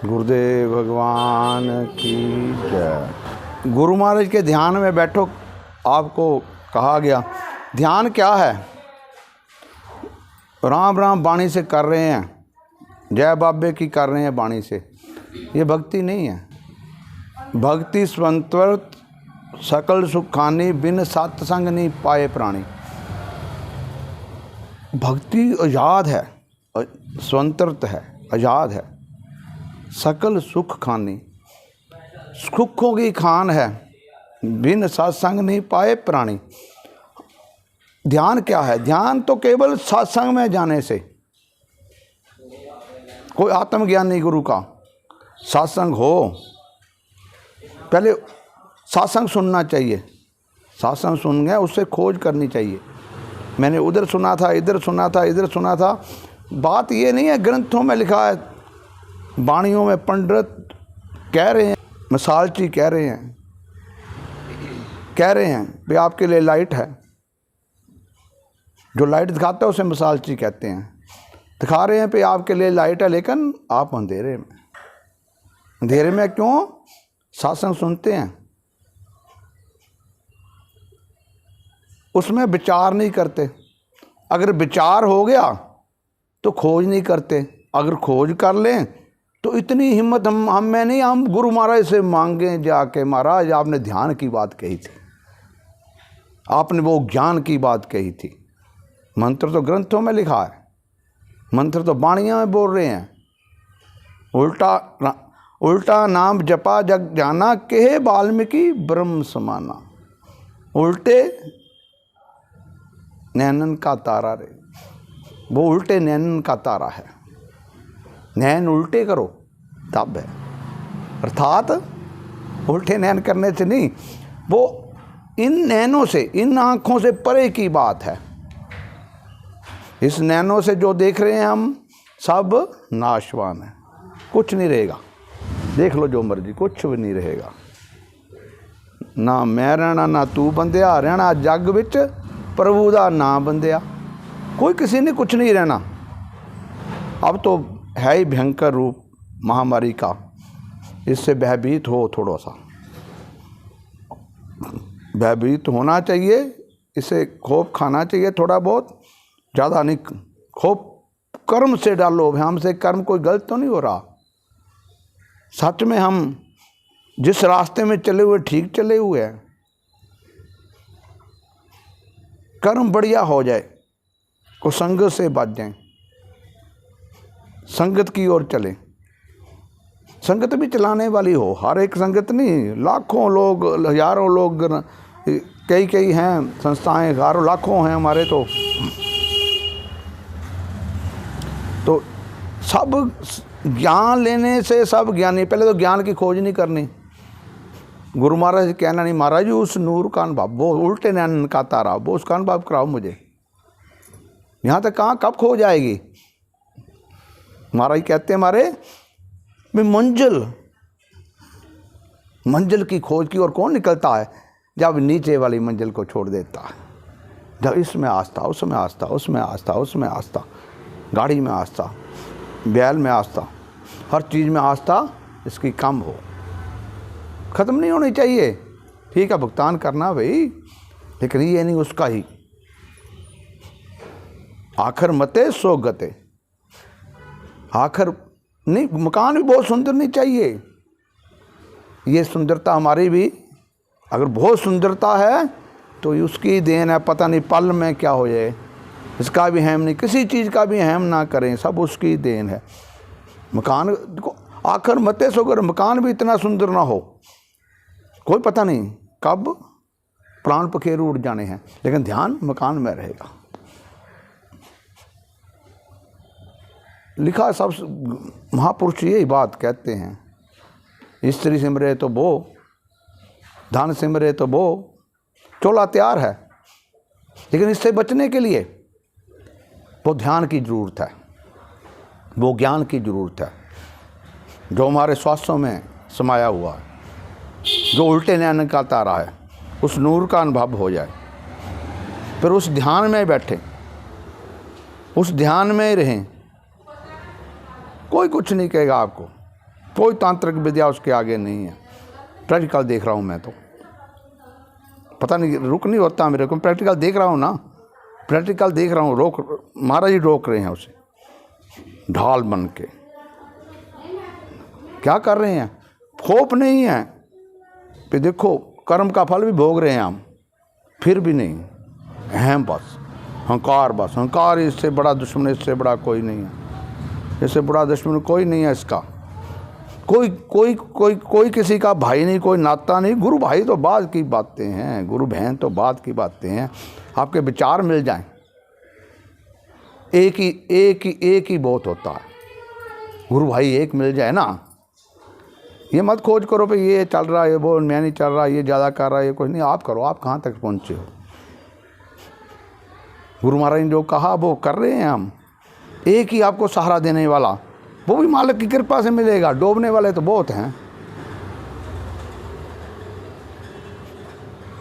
गुरुदेव भगवान की जय। गुरु महाराज के ध्यान में बैठो, आपको कहा गया। ध्यान क्या है? राम राम वाणी से कर रहे हैं, जय बाबे की कर रहे हैं वाणी से, ये भक्ति नहीं है। भक्ति स्वंतवर्त सकल सुखानी, बिन सत्संग नहीं पाए प्राणी। भक्ति आज़ाद है, स्वतंत्र है, आज़ाद है, सकल सुख खानी, सुखों की खान है, बिन सत्संग नहीं पाए प्राणी। ध्यान क्या है? ध्यान तो केवल सत्संग में जाने से। कोई आत्मज्ञानी गुरु का सत्संग हो, पहले सत्संग सुनना चाहिए। सत्संग सुन गया, उससे खोज करनी चाहिए। मैंने उधर सुना था, इधर सुना था, इधर सुना था। बात ये नहीं है ग्रंथों में लिखा है, वाणियों में पंडित कह रहे हैं, मसालची कह रहे हैं भाई आपके लिए लाइट है। जो लाइट दिखाता है उसे मसालची कहते हैं। दिखा रहे हैं कि आपके लिए लाइट है, लेकिन आप अंधेरे में। अंधेरे में क्यों? सत्संग सुनते हैं, उसमें विचार नहीं करते। अगर विचार हो गया तो खोज नहीं करते। अगर खोज कर लें तो इतनी हिम्मत हम में नहीं, हम गुरु महाराज से मांगें जाके, महाराज आपने ध्यान की बात कही थी, आपने वो ज्ञान की बात कही थी। मंत्र तो ग्रंथों में लिखा है, मंत्र तो वाणियाँ में बोल रहे हैं। उल्टा नाम जपा जग जाना, कहे वाल्मीकि ब्रह्म समाना। उल्टे नैनन का तारा रे, वो उल्टे नैनन का तारा है। नैन उल्टे करो तब है, अर्थात उल्टे नैन करने से नहीं, वो इन नैनों से, इन आँखों से परे की बात है। इस नैनों से जो देख रहे हैं हम, सब नाशवान है, कुछ नहीं रहेगा। देख लो जो मर्जी, कुछ भी नहीं रहेगा। ना मैं रहना, ना तू बंदिया रहना जग विच प्रभु दा ना बंदिया। कोई किसी ने कुछ नहीं रहना। अब तो है ही भयंकर रूप महामारी का, इससे भयभीत हो, थोड़ा सा भयभीत होना चाहिए, इसे खौफ खाना चाहिए थोड़ा बहुत, ज़्यादा नहीं। खौफ कर्म से डालो, हमसे कर्म कोई गलत तो नहीं हो रहा। सच में हम जिस रास्ते में चले हुए ठीक चले हुए हैं। कर्म बढ़िया हो जाए, को संगत से बच जाएं, संगत की ओर चलें। संगत भी चलाने वाली हो, हर एक संगत नहीं। लाखों लोग, हजारों लोग, कई हैं संस्थाएं, हजारों लाखों हैं हमारे। तो सब ज्ञान लेने से सब ज्ञानी। पहले तो ज्ञान की खोज नहीं करनी। गुरु महाराज कहना नहीं, महाराज जी उस नूर का अनुभव, वो उल्टे नैन का तारा, वो उसका अनुभव कराओ मुझे। यहाँ तक कहाँ कब खो जाएगी? महाराज कहते हैं हमारे मैं मंजिल की खोज की ओर कौन निकलता है? जब नीचे वाली मंजिल को छोड़ देता है। जब इसमें आस्था, उसमें आस्था, उसमें आस्था, उसमें आस्था, गाड़ी में आस्था, बैल में आस्था, हर चीज़ में आस्था इसकी कम हो, ख़त्म नहीं होनी चाहिए। ठीक है, भुगतान करना भाई, लेकिन ये नहीं उसका ही। आखिर मते सो गते, आखिर नहीं। मकान भी बहुत सुंदर नहीं चाहिए। ये सुंदरता हमारी भी, अगर बहुत सुंदरता है तो उसकी देन है। पता नहीं पल में क्या हो जाए, इसका भी अहम नहीं, किसी चीज़ का भी अहम ना करें, सब उसकी देन है। मकान को आखिर मते सो गते, मकान भी इतना सुंदर ना हो, कोई पता नहीं कब प्राण पखेरु उड़ जाने हैं, लेकिन ध्यान मकान में रहेगा। लिखा सब महापुरुष यही बात कहते हैं। स्त्री सिमरे तो वो, धन सिमरे तो वो, चोला तैयार है, लेकिन इससे बचने के लिए वो ध्यान की ज़रूरत है, वो ज्ञान की ज़रूरत है, जो हमारे स्वास्थ्यों में समाया हुआ है, जो उल्टे नैन का तारा है, उस नूर का अनुभव हो जाए। फिर उस ध्यान में बैठें, उस ध्यान में रहें। कोई कुछ नहीं कहेगा आपको। कोई तांत्रिक विद्या उसके आगे नहीं है। प्रैक्टिकल देख रहा हूँ मैं, तो पता नहीं रुक नहीं होता मेरे को, प्रैक्टिकल देख रहा हूँ ना, प्रैक्टिकल देख रहा हूँ। रोक, महाराज जी रोक रहे हैं उसे, ढाल बन के क्या कर रहे हैं। खोप नहीं है कि देखो कर्म का फल भी भोग रहे हैं हम, फिर भी नहीं, अहम बस, अहंकार बस। अहंकार इससे बड़ा दुश्मन, इससे बड़ा कोई नहीं है, इससे बड़ा दुश्मन कोई नहीं है इसका। कोई कोई कोई कोई किसी का भाई नहीं, कोई नाता नहीं। गुरु भाई तो बाद की बातें हैं, गुरु बहन तो बाद की बातें हैं। आपके विचार मिल जाएं, एक ही बहुत होता है। गुरु भाई एक मिल जाए ना, ये मत खोज करो भाई ये चल रहा है, वो मैं नहीं चल रहा, ये ज़्यादा कर रहा है, ये कुछ नहीं। आप करो, आप कहाँ तक पहुँचे हो। गुरु महाराज ने जो कहा वो कर रहे हैं हम। एक ही आपको सहारा देने वाला, वो भी मालिक की कृपा से मिलेगा। डूबने वाले तो बहुत हैं,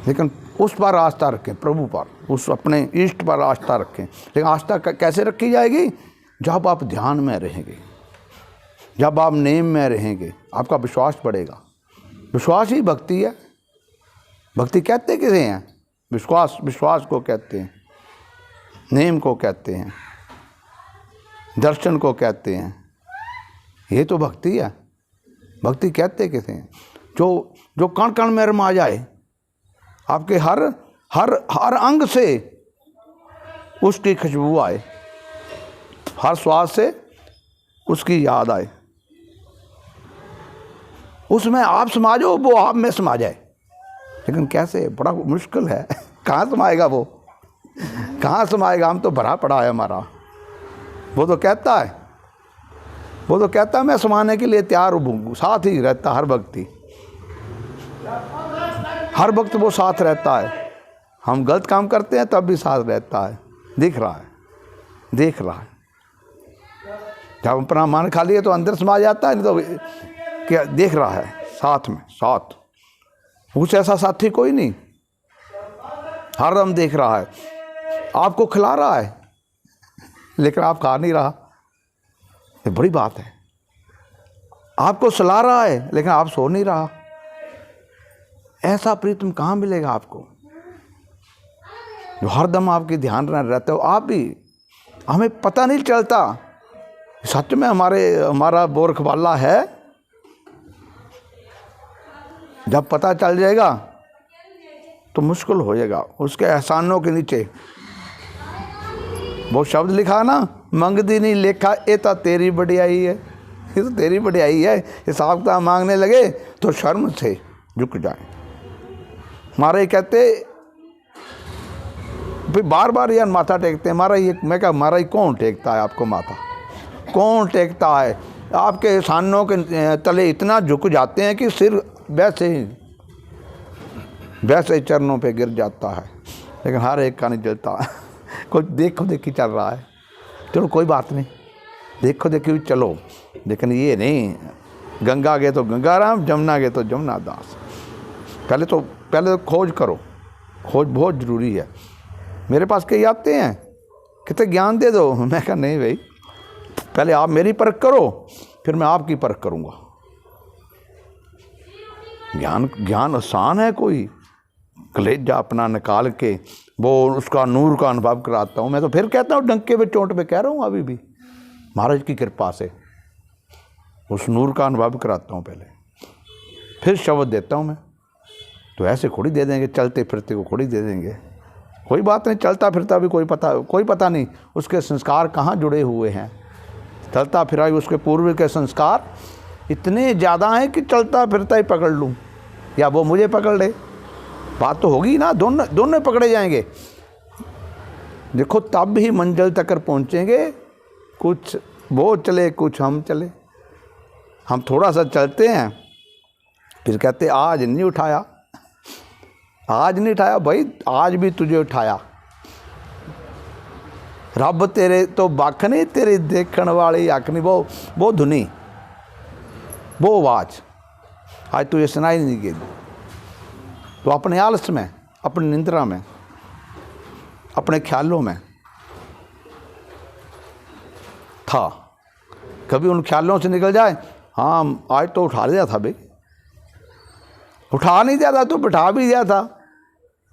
लेकिन उस पर आस्था रखें, प्रभु पर, उस अपने इष्ट पर आस्था रखें। लेकिन आस्था कैसे रखी जाएगी? जब आप ध्यान में रहेंगे, जब आप नेम में रहेंगे, आपका विश्वास बढ़ेगा। विश्वास ही भक्ति है। भक्ति कहते किसे हैं? विश्वास, विश्वास को कहते हैं, नेम को कहते हैं, दर्शन को कहते हैं। ये तो भक्ति है। भक्ति कहते किसे हैं? जो कण कण में रमा जाए, आपके हर अंग से उसकी खुशबू आए, हर श्वास से उसकी याद आए, उसमें आप समा जाओ, वो आप में समा जाए। लेकिन कैसे? बड़ा मुश्किल है। कहाँ समाएगा वो? कहाँ समाएगा? हम तो भरा पड़ा है हमारा। वो तो कहता है मैं समाने के लिए तैयार हूँ, साथ ही रहता हर वक्त वो साथ रहता है। हम गलत काम करते हैं तब भी साथ रहता है, दिख रहा है। जब अपना मान खा लिए तो अंदर समा जाता है, नहीं तो क्या देख रहा है साथ में, साथ। कुछ ऐसा साथी कोई नहीं, हरदम देख रहा है। आपको खिला रहा है लेकिन आप खा नहीं रहा, ये बड़ी बात है। आपको सुला रहा है लेकिन आप सो नहीं रहा। ऐसा प्रीतम कहाँ मिलेगा आपको, जो हरदम आपके ध्यान में रहते हो। आप भी, हमें पता नहीं चलता सच में हमारा बोरखवाला है। जब पता चल जाएगा तो मुश्किल हो जाएगा। उसके एहसानों के नीचे वो शब्द लिखा ना, मंगदी नहीं लेखा, ये तो तेरी बढ़ियाई है, ये तो तेरी बढ़ियाई है। हिसाब किताब मांगने लगे तो शर्म से झुक जाए। हमारे कहते भाई बार बार यार माथा टेकते हैं। मैं कहा महाराज कौन टेकता है आपको माथा? कौन टेकता है? आपके एहसानों के तले इतना झुक जाते हैं कि सिर वैसे ही चरणों पे गिर जाता है। लेकिन हर एक का नहीं जलता। कुछ देखो देखी चल रहा है, चलो कोई बात नहीं, देखो देखी चलो। लेकिन ये नहीं, गंगा गए तो गंगाराम, जमुना गए तो जमुना दास। पहले तो खोज करो, खोज बहुत ज़रूरी है। मेरे पास कई आते हैं, कहते ज्ञान दे दो। मैं कहा नहीं भाई, पहले आप मेरी परख करो, फिर मैं आपकी परख करूँगा। ज्ञान आसान है? कोई कलेजा अपना निकाल के वो उसका नूर का अनुभव कराता हूँ। मैं तो फिर कहता हूँ, डंके पे चोट पे कह रहा हूँ, अभी भी महाराज की कृपा से उस नूर का अनुभव कराता हूँ पहले, फिर शब्द देता हूँ मैं। तो ऐसे खोड़ी दे देंगे, चलते फिरते को खोड़ी दे देंगे, कोई बात नहीं। चलता फिरता भी कोई पता नहीं उसके संस्कार कहाँ जुड़े हुए हैं। चलता फिरा उसके पूर्व के संस्कार इतने ज़्यादा हैं कि चलता फिरता ही पकड़ लूँ या वो मुझे पकड़ ले, बात तो होगी ना। दोनों पकड़े जाएंगे। देखो तब ही मंजिल तक पहुँचेंगे। कुछ वो चले, कुछ हम चले। हम थोड़ा सा चलते हैं, फिर कहते आज नहीं उठाया भाई, आज भी तुझे उठाया। रब तेरे तो बख नहीं, तेरी देखने वाली अख नहीं। वो धुनी, वो आवाज़ आज तुझे सुनाई नहीं गई। तो अपने आलस में, अपनी निंद्रा में, अपने ख्यालों में था। कभी उन ख्यालों से निकल जाए, हाँ आज तो उठा लिया था भाई, उठा नहीं दिया था तो बिठा भी दिया था।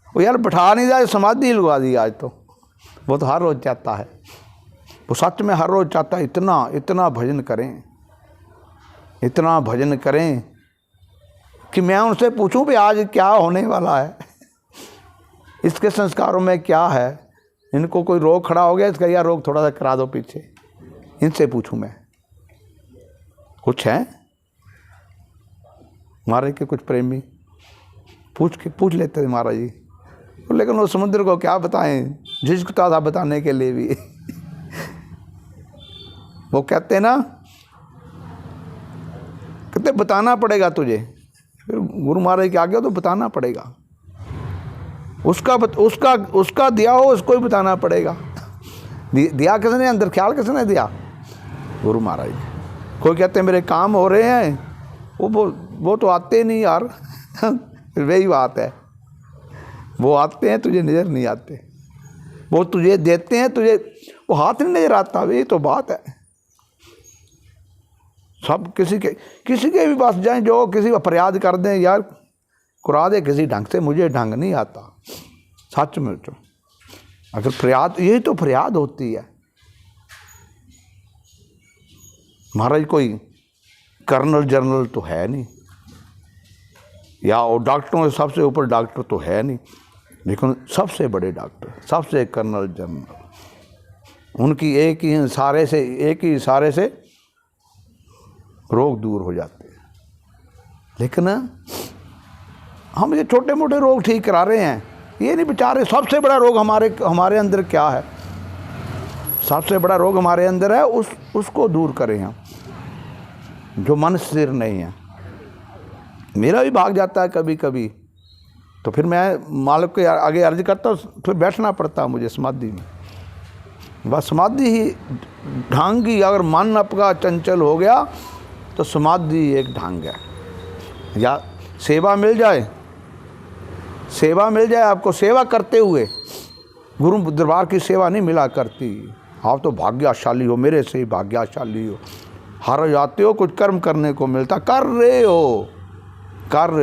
वो यार बिठा नहीं दिया, समाधि लगा दी आज तो। वो तो हर रोज़ चाहता है, वो सच में हर रोज़ चाहता है इतना इतना भजन करें, इतना भजन करें कि मैं उनसे पूछूं भी आज क्या होने वाला है, इसके संस्कारों में क्या है, इनको कोई रोग खड़ा हो गया इसका, यार रोग थोड़ा सा करा दो पीछे, इनसे पूछूं मैं। कुछ है महाराज के कुछ प्रेमी पूछ लेते थे महाराज जी, लेकिन वो समुद्र को क्या बताएं, झिझकता था बताने के लिए भी। वो कहते ना, कहते बताना पड़ेगा तुझे, फिर गुरु महाराज के आगे हो तो बताना पड़ेगा, उसका दिया हो उसको ही बताना पड़ेगा। दिया किसने, अंदर ख्याल किसने दिया, गुरु महाराज। कोई कहते हैं मेरे काम हो रहे हैं, वो तो आते नहीं यार। वही बात है, वो आते हैं तुझे नज़र नहीं आते, वो तुझे देते हैं तुझे वो हाथ नहीं नज़र आता। ये तो बात है। सब किसी के भी पास जाएं, जो किसी को फरियाद कर दें, यार कुरा दे किसी ढंग से, मुझे ढंग नहीं आता। सच में तो अगर फरियाद, यही तो फरियाद होती है महाराज। कोई कर्नल जनरल तो है नहीं, या और डॉक्टरों से सबसे ऊपर डॉक्टर तो है नहीं, लेकिन सबसे बड़े डॉक्टर, सबसे कर्नल जनरल, उनकी एक ही इशारे से रोग दूर हो जाते हैं। लेकिन हम ये छोटे मोटे रोग ठीक करा रहे हैं, ये नहीं बेचारे। सबसे बड़ा रोग हमारे अंदर क्या है, सबसे बड़ा रोग हमारे अंदर है, उसको दूर करें हम, जो मन स्थिर नहीं है। मेरा भी भाग जाता है कभी कभी, तो फिर मैं मालिक के आगे अर्ज करता हूँ, फिर बैठना पड़ता मुझे समाधि में। बस समाधि ही ढंग ही, अगर मन आपका चंचल हो गया तो समाधि एक ढंग है। या सेवा मिल जाए आपको, सेवा करते हुए, गुरु दरबार की सेवा नहीं मिला करती। आप तो भाग्यशाली हो, मेरे से ही भाग्यशाली हो, हर जाते हो कुछ कर्म करने को मिलता, कर रहे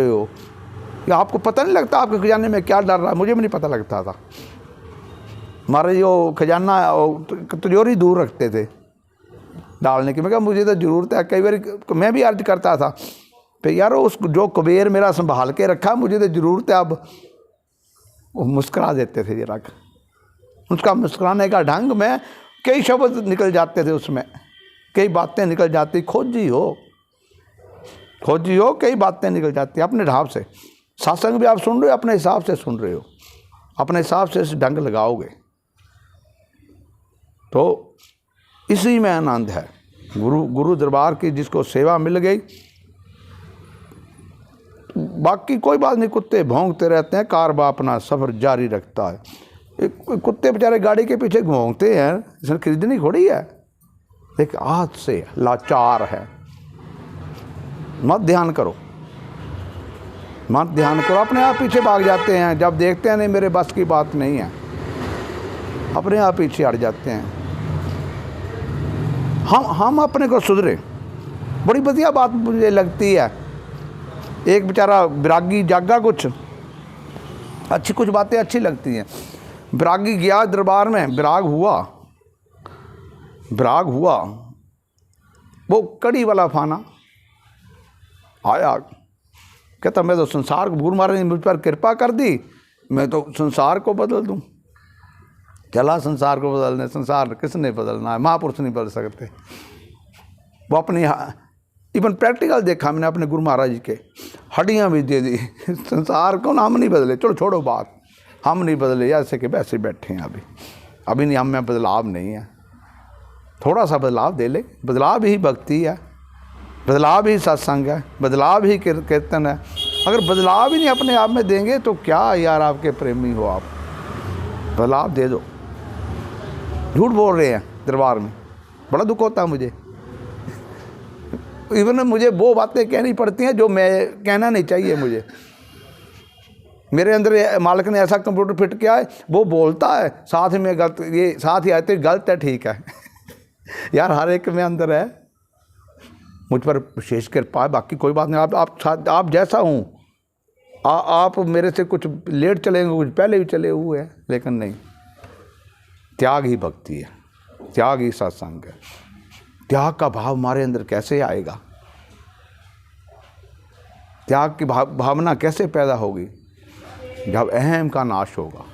हो। या आपको पता नहीं लगता आपके खजाने में क्या डर रहा है। मुझे भी नहीं पता लगता था। हमारे जो खजाना तिजोरी दूर रखते थे डालने की, मैं कहा मुझे तो ज़रूरत है। कई बार मैं भी अर्ज करता था तो यार उस जो कुबेर मेरा संभाल के रखा, मुझे तो ज़रूरत है। अब वो मुस्करा देते थे जरा, उसका मुस्कुराने का ढंग में कई शब्द निकल जाते थे, उसमें कई बातें निकल जाती। खोजी हो कई बातें निकल जाती अपने ढाब से। सत्संग भी आप सुन रहे हो, अपने हिसाब से सुन रहे हो, अपने हिसाब से इस ढंग लगाओगे तो इसी में आनंद है। गुरु दरबार की जिसको सेवा मिल गई, बाकी कोई बात नहीं। कुत्ते भौंकते रहते हैं, कारवा अपना सफ़र जारी रखता है। कुत्ते बेचारे गाड़ी के पीछे भौंकते हैं, इसने खरीदनी थोड़ी है। एक हाथ से लाचार है। मत ध्यान करो, अपने आप पीछे भाग जाते हैं। जब देखते हैं नहीं मेरे बस की बात नहीं है, अपने आप पीछे हट जाते हैं। हम अपने को सुधरे, बड़ी बढ़िया बात मुझे लगती है। एक बेचारा विरागी जागा, कुछ बातें अच्छी लगती हैं। विरागी गया दरबार में, विराग हुआ, वो कड़ी वाला फाना आया, कहता मैं तो संसार को, गुरु महाराज ने मुझ पर कृपा कर दी, मैं तो संसार को बदल दूं। चला संसार को बदलने, संसार किसने बदलना है, महापुरुष नहीं बदल सकते। वो अपनी इवन प्रैक्टिकल देखा मैंने अपने गुरु महाराज जी के, हड्डियाँ भी दे दी। संसार को हम नहीं बदले, चलो छोड़ो बात, हम नहीं बदले, ऐसे के वैसे बैठे हैं अभी नहीं, हम में बदलाव नहीं है। थोड़ा सा बदलाव दे ले, बदलाव ही भक्ति है, बदलाव ही सत्संग है, बदलाव ही कीर्तन है। अगर बदलाव ही नहीं अपने आप में देंगे तो क्या यार आपके प्रेमी हो आप, बदलाव दे दो। झूठ बोल रहे हैं दरबार में, बड़ा दुख होता है मुझे। इवन मुझे वो बातें कहनी पड़ती हैं जो मैं कहना नहीं चाहिए मुझे। मेरे अंदर मालिक ने ऐसा कंप्यूटर फिट किया है, वो बोलता है साथ में गलत, ये साथ ही आते गलत है, ठीक है। यार हर एक में अंदर है, मुझ पर विशेष कृपा है, बाकी कोई बात नहीं। आप जैसा हूँ, आप मेरे से कुछ लेट चलेंगे, कुछ पहले भी चले हुए हैं, लेकिन नहीं, त्याग ही भक्ति है, त्याग ही सत्संग है। त्याग का भाव हमारे अंदर कैसे आएगा? त्याग की भावना कैसे पैदा होगी? जब अहम का नाश होगा।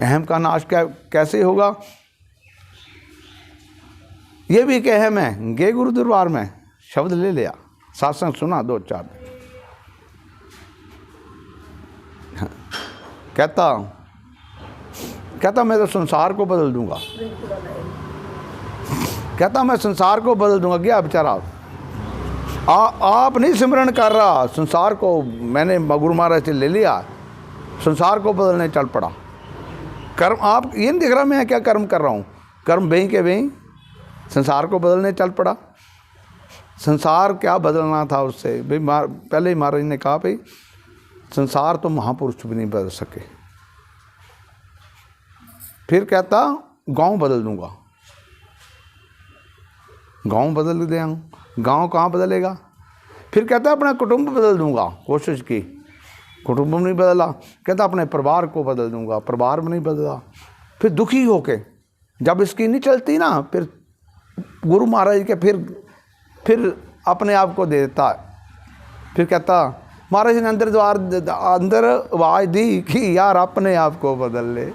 अहम का नाश कैसे होगा? ये भी एक अहम है। गए गुरु दरबार में, शब्द ले लिया, सत्संग सुना 2-4 दिन, कहता मैं तो संसार को बदल दूंगा, कहता मैं संसार को बदल दूंगा। गया बेचारा, आप नहीं सिमरन कर रहा, संसार को मैंने गुरु महाराज से ले लिया, संसार को बदलने चल पड़ा। कर्म आप ये नहीं दिख रहा मैं क्या कर्म कर रहा हूँ? कर्म वहीं के वहीं संसार को बदलने चल पड़ा। संसार क्या बदलना था उससे? भाई पहले ही महाराज ने कहा भाई संसार तो महापुरुष भी नहीं बदल सके। फिर कहता गांव बदल दूंगा। गांव बदल दिया, गांव कहाँ बदलेगा? फिर कहता अपना कुटुंब बदल दूंगा, कोशिश की, कुटुंब नहीं बदला। कहता अपने परिवार को बदल दूंगा, परिवार में नहीं बदला। फिर दुखी होके जब इसकी नहीं चलती ना, फिर गुरु महाराज के फिर अपने आप को दे देता। फिर कहता महाराज ने अंदर आवाज दी कि यार अपने आप को बदल ले।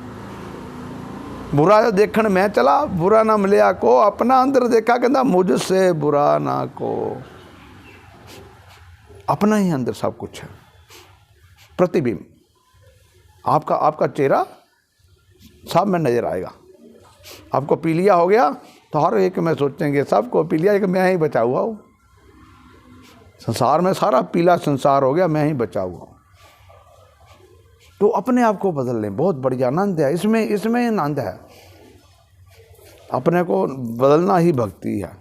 बुरा देखण मैं चला, बुरा ना मिलिया को, अपना अंदर देखा, कहता मुझसे बुरा ना को। अपना ही अंदर सब कुछ है, प्रतिबिंब। आपका चेहरा सब में नजर आएगा। आपको पीलिया हो गया तो हर एक में सोचेंगे सबको पीलिया कि मैं ही बचा हुआ हूँ। संसार में सारा पीला संसार हो गया, मैं ही बचा हुआ हूँ। तो अपने आप को बदल लें, बहुत बढ़िया आनंद है इसमें आनंद है। अपने को बदलना ही भक्ति है।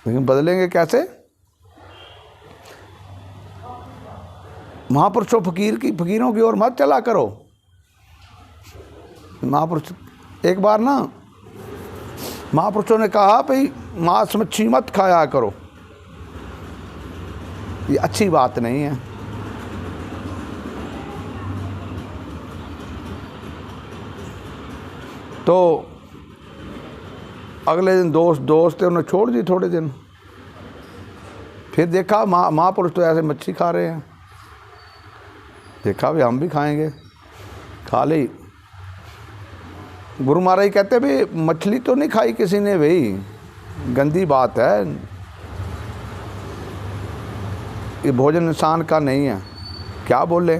लेकिन बदलेंगे कैसे? महापुरुषों फकीरों की ओर मत चला करो। महापुरुष एक बार ना महापुरुषों ने कहा भाई मांस मच्छी मत खाया करो, ये अच्छी बात नहीं है। तो अगले दिन दोस्त थे, उन्होंने छोड़ दी थोड़े दिन। फिर देखा महापुरुष तो ऐसे मच्छी खा रहे हैं, देखा भी हम भी खाएंगे, खा ली। गुरु महाराज कहते भाई मछली तो नहीं खाई किसी ने, भाई गंदी बात है, ये भोजन इंसान का नहीं है। क्या बोले?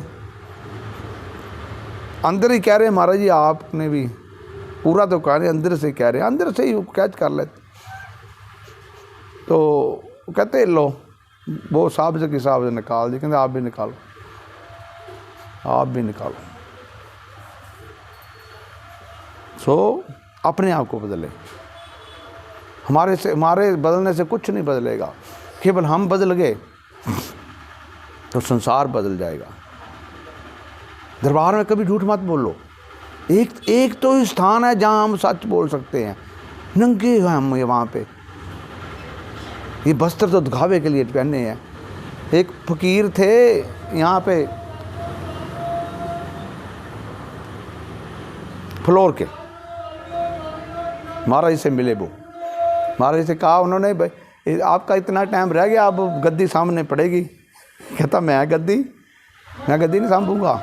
अंदर ही कह रहे हैं महाराज जी, आपने भी पूरा तो कह रहे, अंदर से कह रहे हैं, अंदर से ही कैच कर लेते। तो कहते लो, वो साहब से किसाब से निकाल दी, कहते आप भी निकालो, आप भी निकालो। सो अपने आप को बदले। हमारे बदलने से कुछ नहीं बदलेगा, केवल हम बदल गए तो संसार बदल जाएगा। दरबार में कभी झूठ मत बोलो। एक तो स्थान है जहाँ हम सच बोल सकते हैं। नंगे हैं हम ये वहाँ पे, ये वस्त्र तो दिखावे के लिए पहने हैं। एक फकीर थे यहाँ पे फ्लोर के, महाराज से मिले। वो महाराज से कहा उन्होंने भाई आपका इतना टाइम रह गया, अब गद्दी सामने पड़ेगी। कहता मैं गद्दी नहीं सांभूंगा।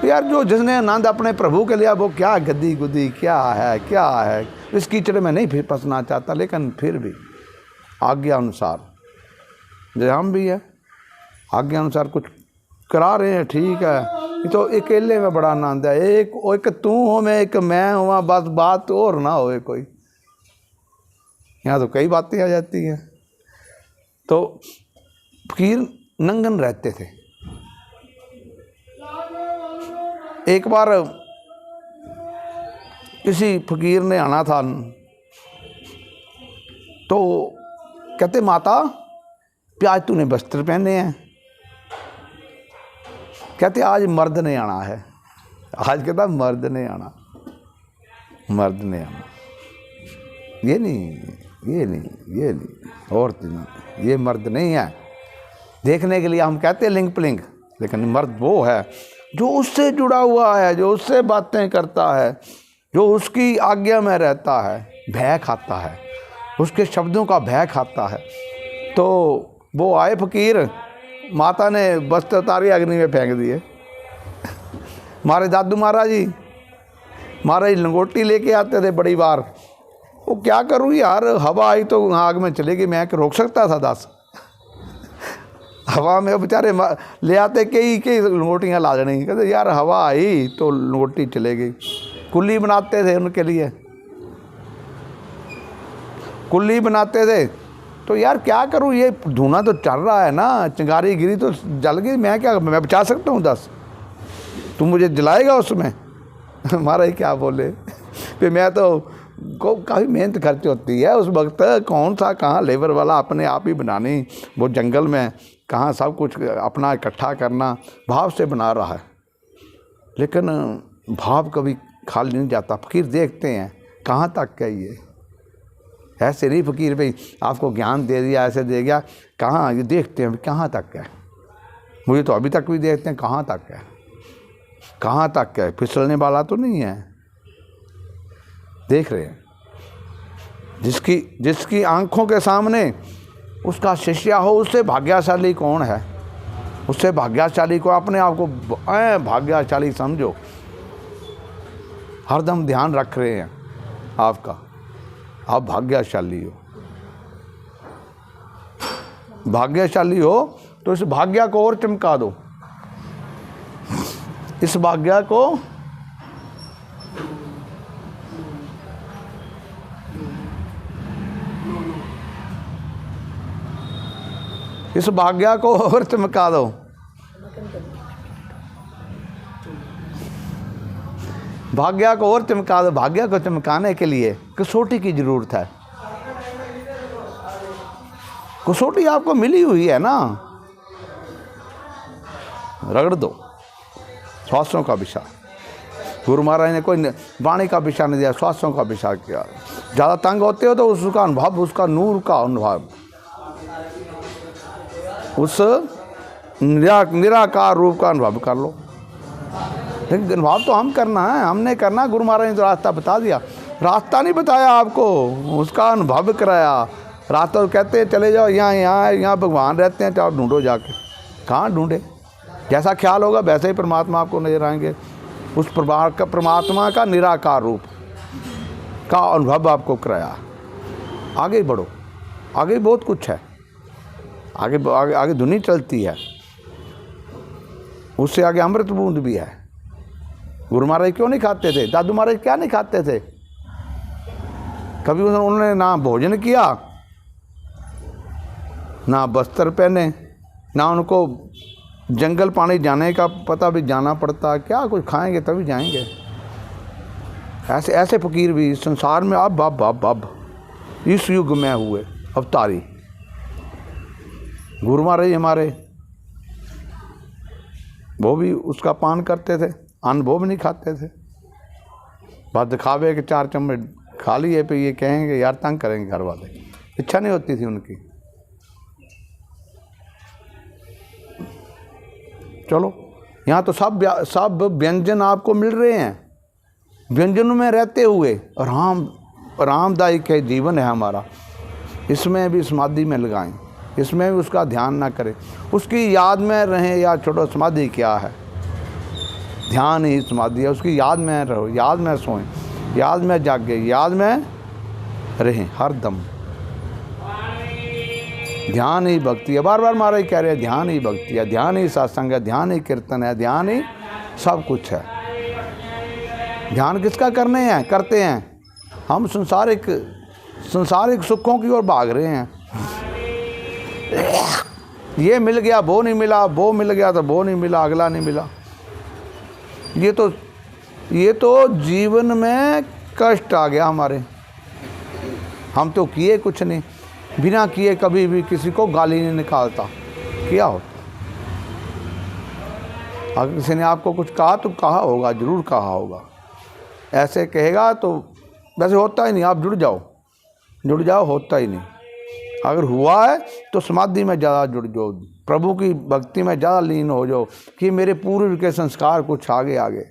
यार जो जिसने आनंद अपने प्रभु के लिया वो क्या गद्दी गुद्दी क्या है। इस कीचड़ में नहीं फिर फंसना चाहता, लेकिन फिर भी आज्ञा अनुसार, जो हम भी है आज्ञा अनुसार कुछ करा रहे हैं, ठीक है। ये तो अकेले में बड़ा आनंद है। एक तू हो, मैं एक मैं हुआ, बस बात और ना होए कोई। यहाँ तो कई बातें आ जाती हैं। तो फकीर नंगन रहते थे। एक बार किसी फकीर ने आना था, तो कहते माता आज तूने वस्त्र पहने हैं। कहते आज मर्द ने आना है। आज कहता मर्द ने आना, ये नहीं ये नहीं, औरत नहीं, ये मर्द नहीं है। देखने के लिए हम कहते हैं लिंग पुलिंग, लेकिन मर्द वो है जो उससे जुड़ा हुआ है, जो उससे बातें करता है, जो उसकी आज्ञा में रहता है, भय खाता है, उसके शब्दों का भय खाता है। तो वो आए फकीर, माता ने वस्त्र उतारी अग्नि में फेंक दिए। हमारे दादू महाराज जी लंगोटी लेके आते थे बड़ी बार। वो क्या करूँ यार, हवा आई तो आग में चलेगी, मैं रोक सकता था? 10 हवा में बेचारे ले आते कई लंगोटियाँ ला देनी, कहते यार हवा आई तो लंगोटी चलेगी। कुल्ली बनाते थे उनके लिए, कुल्ली बनाते थे। तो यार क्या करूँ, ये धुआं तो चल रहा है ना, चिंगारी गिरी तो जल गई, मैं बचा सकता हूँ 10? तुम मुझे जलाएगा उसमें? हमारा ही क्या बोले। फिर मैं तो काफ़ी मेहनत खर्च होती है उस वक्त, कौन सा कहाँ लेबर वाला अपने आप ही बनानी, वो जंगल में कहाँ सब कुछ अपना इकट्ठा करना, भाव से बना रहा है। लेकिन भाव कभी खाली नहीं जाता। फकीर देखते हैं कहाँ तक है ये, ऐसे नहीं फकीर भाई आपको ज्ञान दे दिया, ऐसे दे गया, कहाँ ये देखते हैं कहाँ तक है। मुझे तो अभी तक भी देखते हैं कहाँ तक है, कहाँ तक है, फिसलने वाला तो नहीं है। देख रहे हैं, जिसकी आंखों के सामने उसका शिष्य हो, उससे भाग्यशाली कौन है? उससे भाग्यशाली को, अपने आप को भाग्यशाली समझो। हरदम ध्यान रख रहे हैं आपका, आप भाग्यशाली हो। भाग्यशाली हो तो इस भाग्य को और चमका दो, इस भाग्य को और चमका दो। भाग्य को और चमका दो। भाग्य को चमकाने के लिए कसौटी की जरूरत है। कसौटी आपको मिली हुई है ना, रगड़ दो। श्वासों का विषय गुरु महाराज ने कोई वाणी का विषय नहीं दिया, श्वासों का विषय किया। ज़्यादा तंग होते हो तो उसका अनुभव, उसका नूर का अनुभव, उस निराकार रूप का अनुभव कर लो। लेकिन अनुभव तो हम करना है, हमने करना। गुरु महाराज ने तो रास्ता बता दिया, रास्ता नहीं बताया आपको, उसका अनुभव कराया। रास्ता तो कहते चले जाओ, यहाँ भगवान रहते हैं, चाहे ढूंढो जाके। कहाँ ढूंढे? जैसा ख्याल होगा वैसे ही परमात्मा आपको नजर आएंगे। उस परमात्मा का निराकार रूप का अनुभव आपको कराया। आगे बढ़ो, आगे बहुत कुछ है, आगे दुनिया चलती है, उससे आगे अमृत बूंद भी है। गुरु महाराज क्यों नहीं खाते थे? दादू महाराज क्या नहीं खाते थे? कभी उन्होंने ना भोजन किया, ना वस्त्र पहने, ना उनको जंगल पानी जाने का पता भी जाना पड़ता। क्या कुछ खाएंगे तभी जाएंगे। ऐसे फकीर भी संसार में अब इस युग में हुए अवतारी। गुरु महाराज हमारे, वो भी उसका पान करते थे, अन्न वो भी नहीं खाते थे। बस दिखावे के 4 चम्मच खा लिए पे ये कहेंगे यार तंग करेंगे घर वाले, इच्छा नहीं होती थी उनकी। चलो यहाँ तो सब व्यंजन आपको मिल रहे हैं। व्यंजनों में रहते हुए आरामदायक है जीवन है हमारा। इसमें भी समाधि में लगाएं, इसमें भी उसका ध्यान ना करें, उसकी याद में रहें। या छोड़ो, समाधि क्या है? ध्यान ही समाधि है। उसकी याद में रहो, याद में सोएं, याद में जागे, याद में रहें हर दम। ध्यान ही भक्ति है। बार बार महाराज कह रहे हैं ध्यान ही भक्ति है, ध्यान ही सत्संग है, ध्यान ही कीर्तन है, ध्यान ही सब कुछ है। ध्यान किसका करते हैं हम? संसारिक सुखों की ओर भाग रहे हैं। ये मिल गया वो नहीं मिला, वो मिल गया तो वो नहीं मिला, अगला नहीं मिला। ये तो जीवन में कष्ट आ गया हमारे। हम तो किए कुछ नहीं, बिना किए कभी भी किसी को गाली नहीं निकालता। क्या होता? अगर किसी ने आपको कुछ कहा तो कहा होगा, जरूर कहा होगा। ऐसे कहेगा तो वैसे होता ही नहीं, आप जुड़ जाओ। जुड़ जाओ, होता ही नहीं। अगर हुआ है तो समाधि में ज़्यादा जुड़ जाओ, प्रभु की भक्ति में ज़्यादा लीन हो जाओ कि मेरे पूर्व के संस्कार कुछ आगे आगे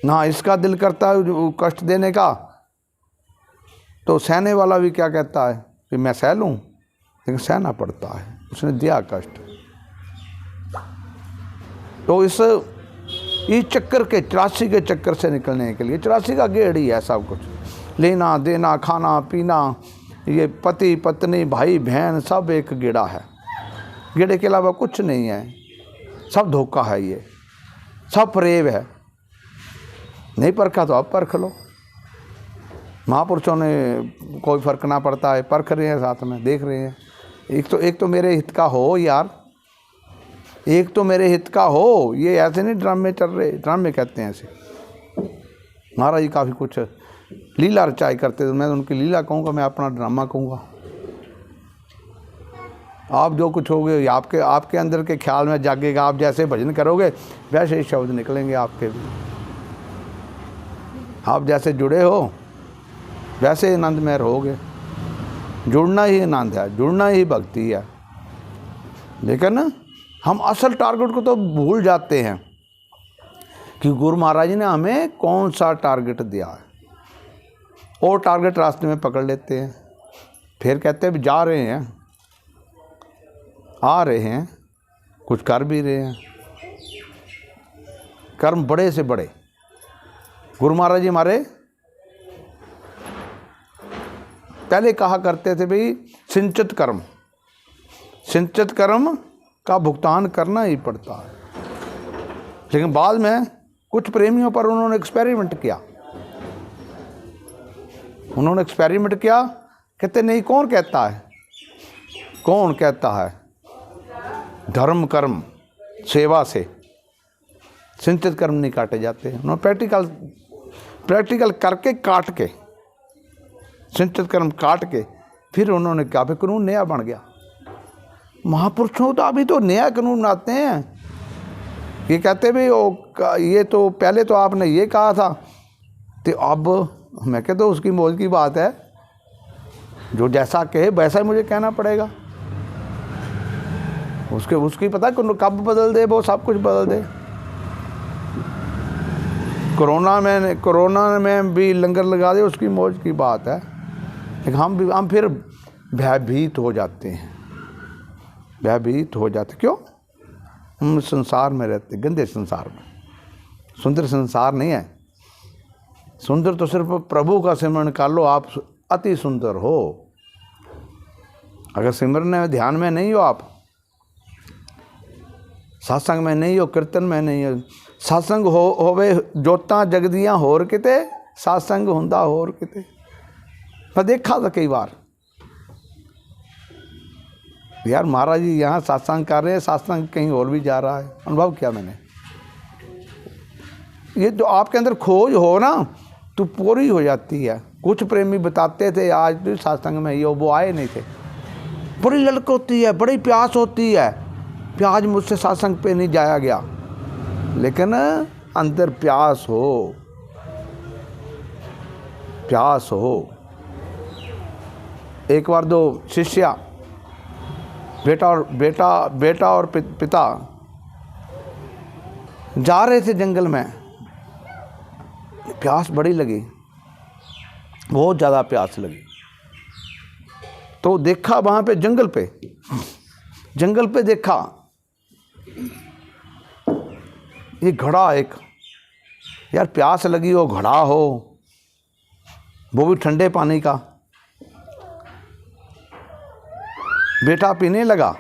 ना। इसका दिल करता है कष्ट देने का, तो सहने वाला भी क्या कहता है कि मैं सह लूँ, लेकिन सहना पड़ता है, उसने दिया कष्ट। तो इस चक्कर के 84 के चक्कर से निकलने के लिए, 84 का गेड़ ही है सब कुछ, लेना देना खाना पीना, ये पति पत्नी भाई बहन सब एक गेड़ा है, गेड़े के अलावा कुछ नहीं है, सब धोखा है, ये सब फरेब है। नहीं परखा तो अब परख लो। महापुरुषों ने कोई फर्क ना पड़ता है, परख रहे हैं, साथ में देख रहे हैं। एक तो मेरे हित का हो यार, एक तो मेरे हित का हो, ये ऐसे नहीं ड्रामे चल रहे, ड्रामे कहते हैं ऐसे। महाराज जी काफ़ी कुछ लीला रचाई करते थे, मैं उनकी लीला कहूँगा, मैं अपना ड्रामा कहूँगा। आप जो कुछ होगे आपके अंदर के ख्याल में जागेगा, आप जैसे भजन करोगे वैसे ही शब्द निकलेंगे आपके भी। आप जैसे जुड़े हो वैसे आनंद में रहोगे। जुड़ना ही आनंद है, जुड़ना ही भक्ति है। लेकिन हम असल टारगेट को तो भूल जाते हैं कि गुरु महाराज जी ने हमें कौन सा टारगेट दिया है, और टारगेट रास्ते में पकड़ लेते हैं। फिर कहते हैं जा रहे हैं, आ रहे हैं, कुछ कर भी रहे हैं, कर्म बड़े से बड़े। गुरु महाराज जी हमारे पहले कहा करते थे भाई सिंचित कर्म का भुगतान करना ही पड़ता है। लेकिन बाद में कुछ प्रेमियों पर उन्होंने एक्सपेरिमेंट किया, कहते नहीं, कौन कहता है धर्म कर्म सेवा से सिंचित कर्म नहीं काटे जाते। उन्होंने प्रैक्टिकल करके काट के, सिंचित कर्म काट के, फिर उन्होंने क्या, फिर कानून नया बन गया। महापुरुषों तो अभी तो नया कानून बनाते हैं। ये कहते भाई ये तो पहले तो आपने ये कहा था, तो अब मैं कहता हूँ उसकी मौज की बात है, जो जैसा कहे वैसा ही मुझे कहना पड़ेगा। उसकी पता कब बदल दे, वो सब कुछ बदल दे। कोरोना में भी लंगर लगा दे, उसकी मौज की बात है। लेकिन हम फिर भयभीत हो जाते हैं, क्यों? हम संसार में रहते, गंदे संसार में। सुंदर संसार नहीं है। सुंदर तो सिर्फ प्रभु का सिमरन कर लो, आप अति सुंदर हो। अगर सिमरन में ध्यान में नहीं हो, आप सत्संग में नहीं हो, कीर्तन में नहीं हो, सत्संग होवे जोतां जगदियां होर किते, सत्संग हुंदा होर किते। मैं देखा था कई बार यार, महाराज जी यहाँ सत्संग कर रहे हैं, सत्संग कहीं और भी जा रहा है। अनुभव किया मैंने। ये जो आपके अंदर खोज हो ना, तो पूरी हो जाती है। कुछ प्रेमी बताते थे आज भी सत्संग में वो आए नहीं थे। बड़ी ललक होती है, बड़ी प्यास होती है, प्याज मुझसे सत्संग पे नहीं जाया गया। लेकिन अंदर प्यास हो। एक बार दो शिष्या, बेटा और पिता जा रहे थे जंगल में। प्यास बड़ी लगी, बहुत ज़्यादा प्यास लगी। तो देखा वहाँ पे जंगल पे देखा ये घड़ा एक, यार प्यास लगी हो, घड़ा हो, वो भी ठंडे पानी का। बेटा पीने लगा,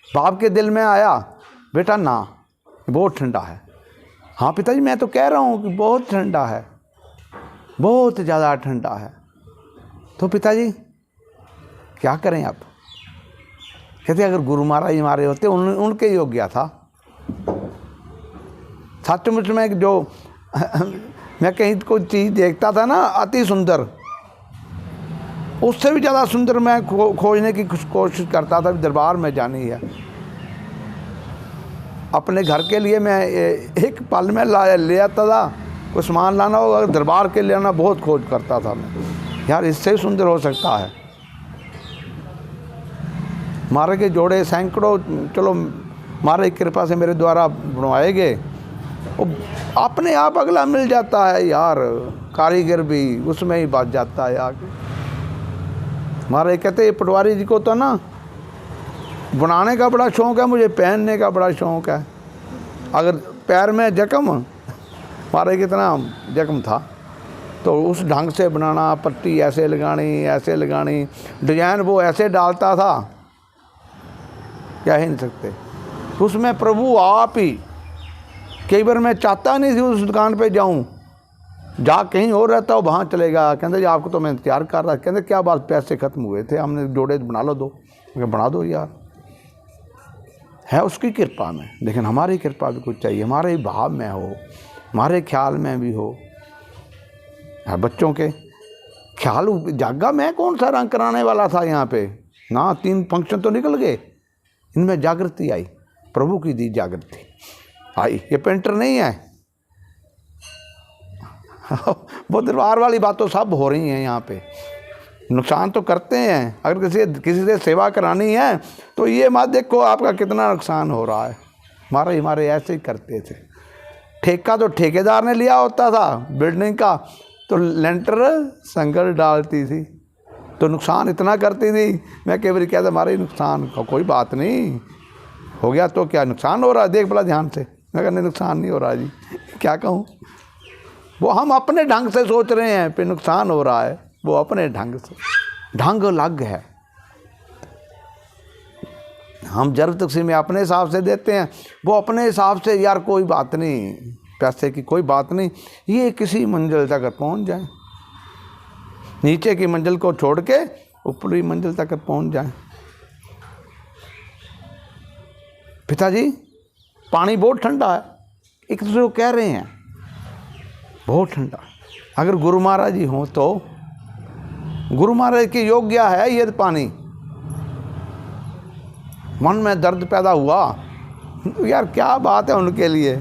बाप के दिल में आया, बेटा ना, बहुत ठंडा है। हाँ पिताजी मैं तो कह रहा हूँ कि बहुत ठंडा है, बहुत ज़्यादा ठंडा है। तो पिताजी क्या करें आप? कहते अगर गुरु महाराज हमारे होते उनके ही हो गया था। सचमुच में जो मैं कहीं कोई चीज़ देखता था ना अति सुंदर, उससे भी ज़्यादा सुंदर मैं खोजने की कोशिश करता था, दरबार में जानी है। अपने घर के लिए मैं एक पल में ले आता था कोई सामान लाना हो, अगर दरबार के लिए आना, बहुत खोज करता था मैं, यार इससे भी सुंदर हो सकता है। मारे के जोड़े सैकड़ों, चलो मारे की कृपा से मेरे द्वारा बनवाए गए, वो अपने आप अगला मिल जाता है यार, कारीगर भी उसमें ही बात जाता है आगे। मारे कहते पटवारी जी को तो ना बनाने का बड़ा शौक़ है, मुझे पहनने का बड़ा शौक़ है। अगर पैर में जख्म, मारे कितना जख्म था, तो उस ढंग से बनाना, पट्टी ऐसे लगानी, डिजाइन वो ऐसे डालता था, कह ही नहीं सकते। उसमें प्रभु आप ही, कई बार मैं चाहता नहीं थी उस दुकान पे जाऊं, जा कहीं और रहता हो, वहाँ चलेगा, कहते जी आपको तो मैं इंतजार कर रहा। कहते क्या बात, पैसे ख़त्म हुए थे, हमने जोड़े बना लो दो, बना दो यार, है उसकी कृपा में। लेकिन हमारी कृपा भी कुछ चाहिए, हमारे ही भाव में हो, हमारे ख्याल में भी हो। बच्चों के ख्याल जागा, मैं कौन सा रंग कराने वाला था यहाँ पे ना, 3 फंक्शन तो निकल गए, इनमें जागृति आई, प्रभु की दी जागृति आई। ये पेंटर नहीं है वो दरबार वाली बात तो सब हो रही हैं यहाँ पे, नुकसान तो करते हैं। अगर किसी से सेवा करानी है तो ये मत देखो आपका कितना नुकसान हो रहा है। हमारे ऐसे ही करते थे। ठेका तो ठेकेदार ने लिया होता था बिल्डिंग का, तो लेंटर संगल डालती थी, तो नुकसान इतना करती थी। मैं कई बार कहता हमारे नुकसान का कोई बात नहीं, हो गया तो क्या नुकसान हो रहा है, देख बड़ा ध्यान से। मैं कहने नुकसान नहीं हो रहा जी, क्या कहूँ। वो हम अपने ढंग से सोच रहे हैं फिर नुकसान हो रहा है, वो अपने ढंग से, ढंग अलग है। हम जरूरत तकसीम में अपने हिसाब से देते हैं, वो अपने हिसाब से, यार कोई बात नहीं, पैसे की कोई बात नहीं, ये किसी मंजिल तक पहुंच जाए, नीचे की मंजिल को छोड़ के ऊपरी मंजिल तक पहुंच जाए। पिताजी पानी बहुत ठंडा है, एक दूसरे को कह रहे हैं बहुत ठंडा। अगर गुरु महाराज जी हों तो गुरु महाराज के योग्य है ये पानी। मन में दर्द पैदा हुआ, यार क्या बात है उनके लिए।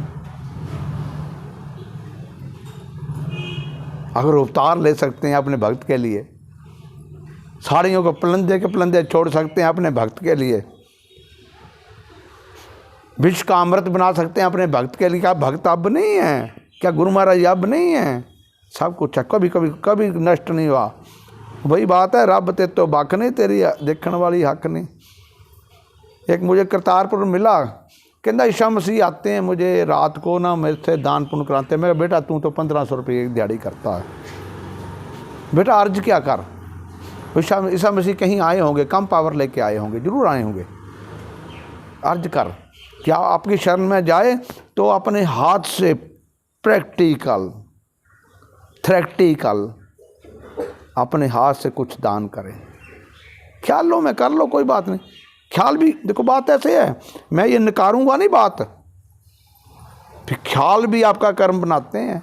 अगर अवतार ले सकते हैं अपने भक्त के लिए, साड़ियों को पलंदे के पलंदे छोड़ सकते हैं अपने भक्त के लिए, विष का अमृत बना सकते हैं अपने भक्त के लिए। क्या भक्त अब नहीं है? क्या गुरु महाराज अब नहीं है? सब कुछ है, कभी नष्ट नहीं हुआ। वही बात है, रब ते तो बक नहीं, तेरी देखने वाली हक नहीं। एक मुझे करतारपुर मिला, कहता ईशा मसीह आते हैं मुझे रात को ना मेरे से दान पुण्य कराते हैं। मैं बेटा तू तो 1500 रुपये एक दिहाड़ी करता है, बेटा अर्ज क्या कर। ईशा मसीह कहीं आए होंगे, कम पावर लेके आए होंगे, जरूर आए होंगे। अर्ज कर, क्या आपकी शरण में जाए तो अपने हाथ से प्रैक्टिकल थ्रेक्टिकल अपने हाथ से कुछ दान करें। ख्यालों में कर लो, कोई बात नहीं। ख्याल भी देखो, बात ऐसे है, मैं ये नकारूंगा नहीं बात, फिर ख्याल भी आपका कर्म बनाते हैं।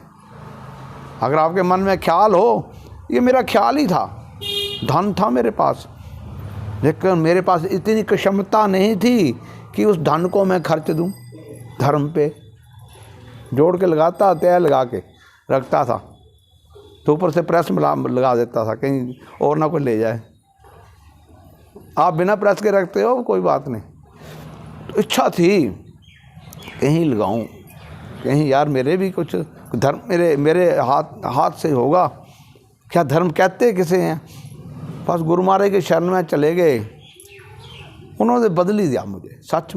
अगर आपके मन में ख्याल हो, ये मेरा ख्याल ही था, धन था मेरे पास, लेकिन मेरे पास इतनी क्षमता नहीं थी कि उस धन को मैं खर्च दूं धर्म पे। जोड़ के लगाता, तय लगा के रखता था, तो ऊपर से प्रेस लगा देता था कहीं और ना कोई ले जाए। आप बिना प्रेस के रखते हो, कोई बात नहीं। तो इच्छा थी कहीं लगाऊं, कहीं यार मेरे भी कुछ धर्म मेरे हाथ से होगा। क्या धर्म कहते किसे हैं? बस गुरु महाराज के शरण में चले गए, उन्होंने बदल ही दिया मुझे। सच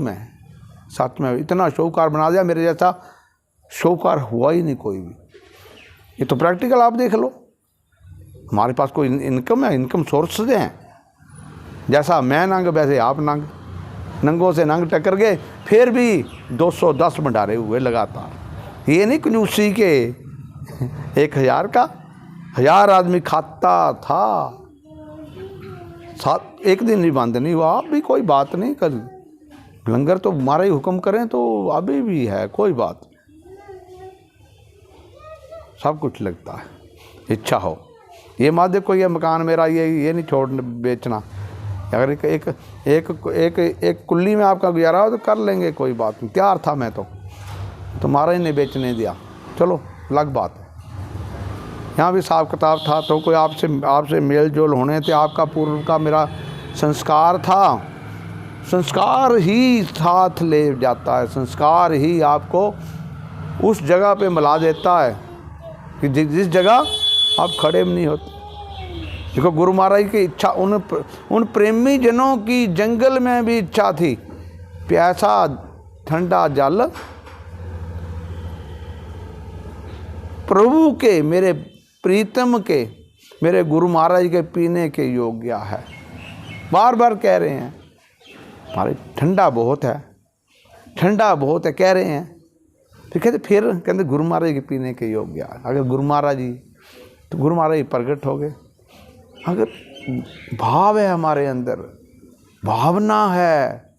में इतना शौकार बना दिया, मेरे जैसा शौकार हुआ ही नहीं कोई भी। ये तो प्रैक्टिकल आप देख लो, हमारे पास कोई इनकम है, इनकम सोर्सेज हैं। जैसा मैं नंग वैसे आप नंग, नंगों से नंग टक्कर गए, फिर भी 210 भंडारे हुए लगातार। ये नहीं कंजूसी के 1000 का 1000 आदमी खाता था, एक दिन भी बंद नहीं हुआ। आप भी कोई बात नहीं कर, लंगर तो हमारा ही हुक्म करें तो अभी भी है, कोई बात नहीं। सब कुछ लगता है, इच्छा हो। ये मत देखो ये मकान मेरा, ये नहीं छोड़ बेचना। अगर एक कुल्ली में आपका गुजारा हो तो कर लेंगे, कोई बात नहीं। तैयार था मैं तो, तुम्हारा ही नहीं बेचने दिया, चलो अलग बात है। यहाँ भी हिसाब किताब था, तो कोई आपसे मेल जोल होने थे, आपका पूर्व का मेरा संस्कार था। संस्कार ही साथ ले जाता है, संस्कार ही आपको उस जगह पे मिला देता है कि जिस जगह आप खड़े भी नहीं होते। देखो गुरु महाराज की इच्छा, उन प्रेमी जनों की जंगल में भी इच्छा थी, प्यासा ठंडा जल प्रभु के, मेरे प्रीतम के, मेरे गुरु महाराज के पीने के योग्य है। बार बार कह रहे हैं, हमारे ठंडा बहुत है, ठंडा बहुत है, कह रहे हैं। फिर कहते गुरु महाराज के पीने के योग्य है। अगर गुरु महाराज जी, तो गुरु महाराज जी प्रकट हो गए। अगर भाव है हमारे अंदर, भावना है,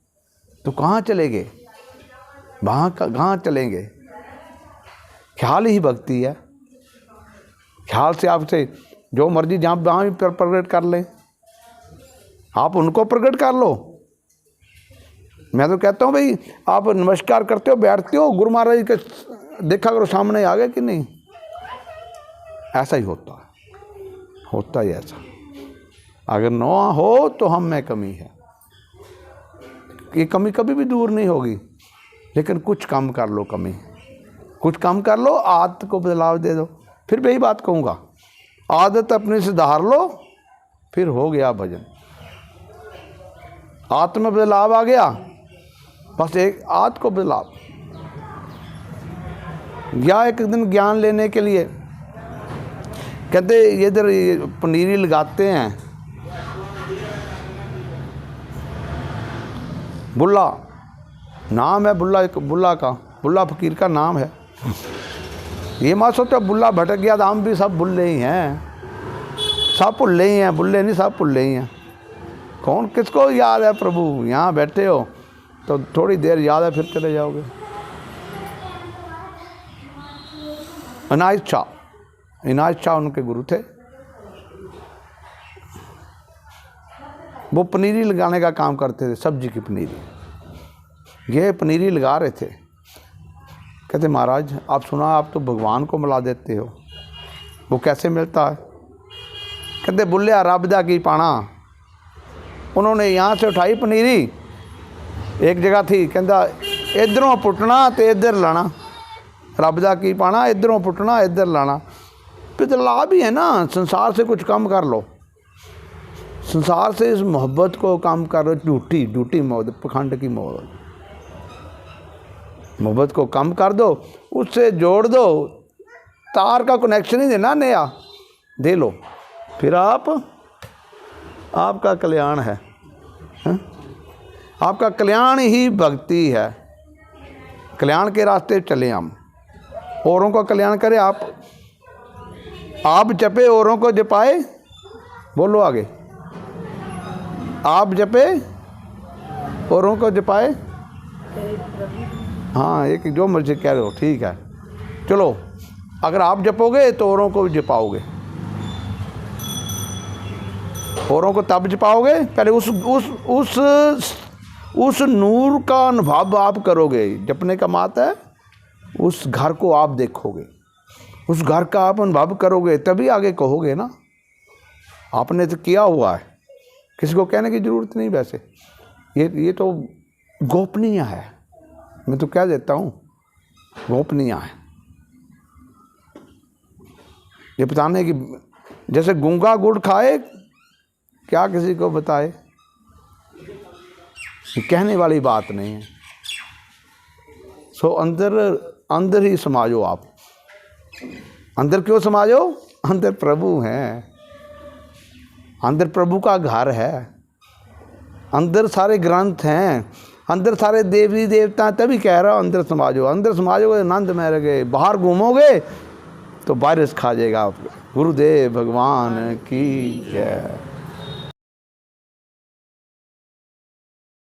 तो कहाँ चलेंगे, कहाँ चलेंगे। ख्याल ही भक्ति है। ख्याल से आपसे जो मर्जी जहाँ भी प्रकट कर लें, आप उनको प्रकट कर लो। मैं तो कहता हूँ भाई, आप नमस्कार करते हो, बैठते हो, गुरु महाराज के देखा करो सामने आ गए कि नहीं। ऐसा ही होता ही ऐसा। अगर न हो तो हम में कमी है। ये कमी कभी भी दूर नहीं होगी, लेकिन कुछ कम कर लो, कमी कुछ कम कर लो, आदत को बदलाव दे दो। फिर वही बात कहूँगा, आदत अपने से धार लो, फिर हो गया भजन। आत्म बदलाव आ गया, बस एक आदत को बदलाव। गया एक दिन ज्ञान लेने के लिए, कहते इधर पनीरी लगाते हैं, बुल्ला नाम है, बुल्ला का, बुल्ला फकीर का नाम है। ये मत सोचो बुल्ला भटक गया तो हम भी सब बुल्ले ही हैं, सब भुल्ले ही हैं, बुल्ले नहीं सब भुल्ले ही हैं। कौन किसको याद है प्रभु, यहाँ बैठे हो तो थोड़ी देर याद है, फिर चले जाओगे। इनायत शाह उनके गुरु थे। वो पनीरी लगाने का काम करते थे, सब्जी की पनीरी। ये पनीरी लगा रहे थे। कहते महाराज आप सुना, आप तो भगवान को मिला देते हो, वो कैसे मिलता है। कहते बुल्लिया रब दा की पाना। उन्होंने यहाँ से उठाई पनीरी, एक जगह थी, कहता इधरों पुटना तो इधर लाना, रब दा की पाना, इधरों पुटना इधर लाना। फिर तो लाभ ही है ना, संसार से कुछ कम कर लो, संसार से इस मोहब्बत को कम कर लो। झूठी मोहब्बत, पखंड की मोहब्बत को कम कर दो, उससे जोड़ दो, तार का कनेक्शन ही देना नया, दे लो, फिर आपका कल्याण है, आपका कल्याण ही भक्ति है। कल्याण के रास्ते चले हम, औरों का कल्याण करें। आप जपे औरों को जपाए, बोलो आगे, आप जपे औरों को जपाए। हाँ, एक जो मर्जी कह रहे हो, ठीक है। चलो, अगर आप जपोगे तो औरों को भी जपाओगे, औरों को तब जपाओगे पहले उस नूर का अनुभव आप करोगे। जपने का मात है, उस घर को आप देखोगे, उस घर का आप अनुभव करोगे, तभी आगे कहोगे ना। आपने तो किया हुआ है, किसी को कहने की ज़रूरत नहीं। वैसे ये तो गोपनीय है, मैं तो कह देता हूँ गोपनीय है। ये बताने की, जैसे गूंगा गुड़ खाए क्या किसी को बताए, ये कहने वाली बात नहीं है। सो अंदर ही समाजो आप। अंदर क्यों समाजो, अंदर प्रभु हैं, अंदर प्रभु का घर है, अंदर सारे ग्रंथ हैं, अंदर सारे देवी देवता। तभी कह रहा हूँ अंदर समाजो। अंदर समाजोगे आनंद में रहोगे, बाहर घूमोगे तो वायरस खा जाएगा आपको। गुरुदेव भगवान की जय।